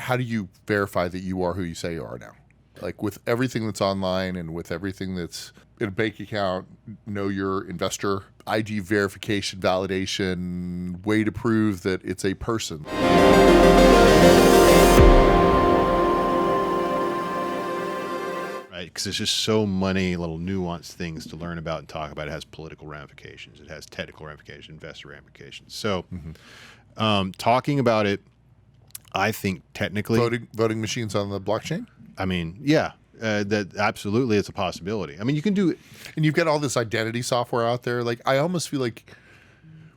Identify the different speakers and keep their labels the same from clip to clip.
Speaker 1: how do you verify that you are who you say you are now? Like with everything that's online and with everything that's in a bank account, know your investor, ID verification, validation, way to prove that it's a person.
Speaker 2: Right, because there's just so many little nuanced things to learn about and talk about. It has political ramifications, it has technical ramifications, investor ramifications. So talking about it, I think technically...
Speaker 1: Voting machines on the blockchain?
Speaker 2: I mean, yeah, that absolutely is a possibility. I mean, you can do it.
Speaker 1: And you've got all this identity software out there. Like, I almost feel like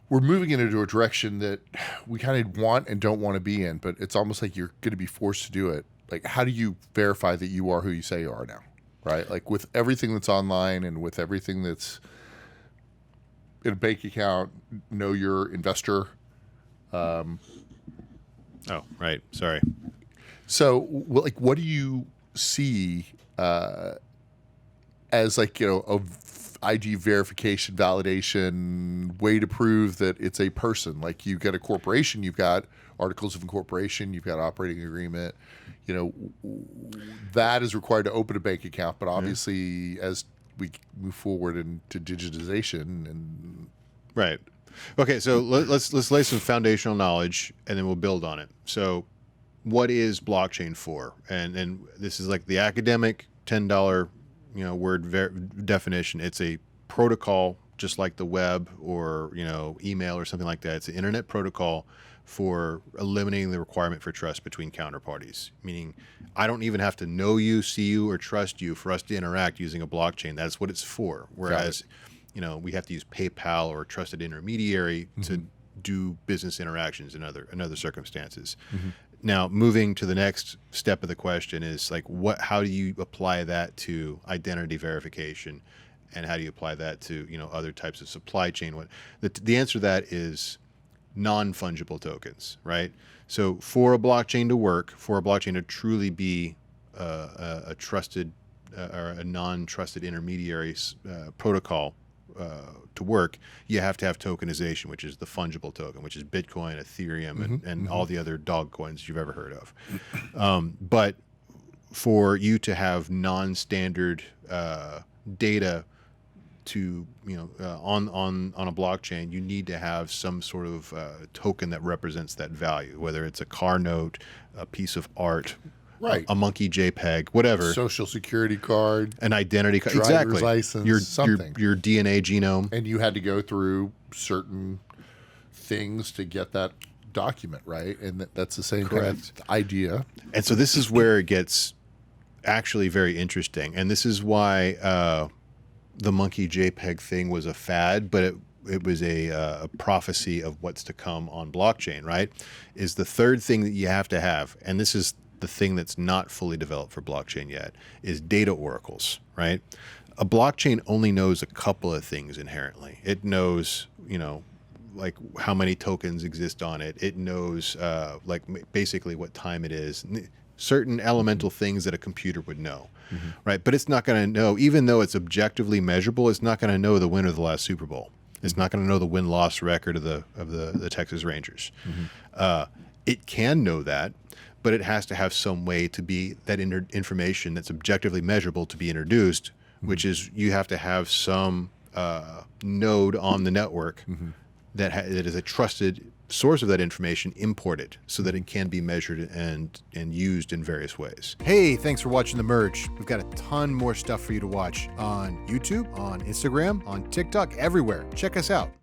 Speaker 1: we're moving into a direction that we kind of want and don't want to be in, but it's almost like you're going to be forced to do it. Like, how do you verify that you are who you say you are now, right? Like with everything that's online and with everything that's in a bank account, know your investor.
Speaker 2: Oh, right. Sorry.
Speaker 1: So, like, what do you see as, like, a ID verification, validation, way to prove that it's a person? Like, you've got a corporation, you've got articles of incorporation, you've got operating agreement. That is required to open a bank account. But obviously, as we move forward into digitization and
Speaker 2: right. Okay, so let's lay some foundational knowledge, and then we'll build on it. So, what is blockchain for? And this is like the academic $10 word definition. It's a protocol, just like the web or email or something like that. It's an internet protocol for eliminating the requirement for trust between counterparties. Meaning, I don't even have to know you, see you, or trust you for us to interact using a blockchain. That's what it's for. Whereas, we have to use PayPal or a trusted intermediary to do business interactions in other circumstances. Now, moving to the next step of the question is like, how do you apply that to identity verification, and how do you apply that to other types of supply chain? The answer to that is non-fungible tokens, right? So for a blockchain to work, for a blockchain to truly be a trusted or a non-trusted intermediary protocol to work, you have to have tokenization, which is the fungible token, which is Bitcoin, Ethereum, and all the other dog coins you've ever heard of. But for you to have non-standard data to on a blockchain, you need to have some sort of token that represents that value, whether it's a car note, a piece of art,
Speaker 1: right,
Speaker 2: a monkey JPEG, whatever,
Speaker 1: social security card,
Speaker 2: an identity card,
Speaker 1: driver's
Speaker 2: exactly,
Speaker 1: license, something,
Speaker 2: your DNA genome,
Speaker 1: and you had to go through certain things to get that document, right? And that's the same kind of idea.
Speaker 2: And so this is where it gets actually very interesting, and this is why the monkey JPEG thing was a fad, but it was a prophecy of what's to come on blockchain, right? Is the third thing that you have to have, and this is the thing that's not fully developed for blockchain yet, is data oracles, right? A blockchain only knows a couple of things inherently. It knows, like how many tokens exist on it. It knows like basically what time it is, certain elemental things that a computer would know, right? But it's not going to know, even though it's objectively measurable, it's not going to know the winner of the last Super Bowl. It's not going to know the win-loss record of the Texas Rangers. It can know that, but it has to have some way to be that information that's objectively measurable to be introduced, which is you have to have some node on the network that is a trusted source of that information imported so that it can be measured and used in various ways. Hey, thanks for watching The Merge. We've got a ton more stuff for you to watch on YouTube, on Instagram, on TikTok, everywhere. Check us out.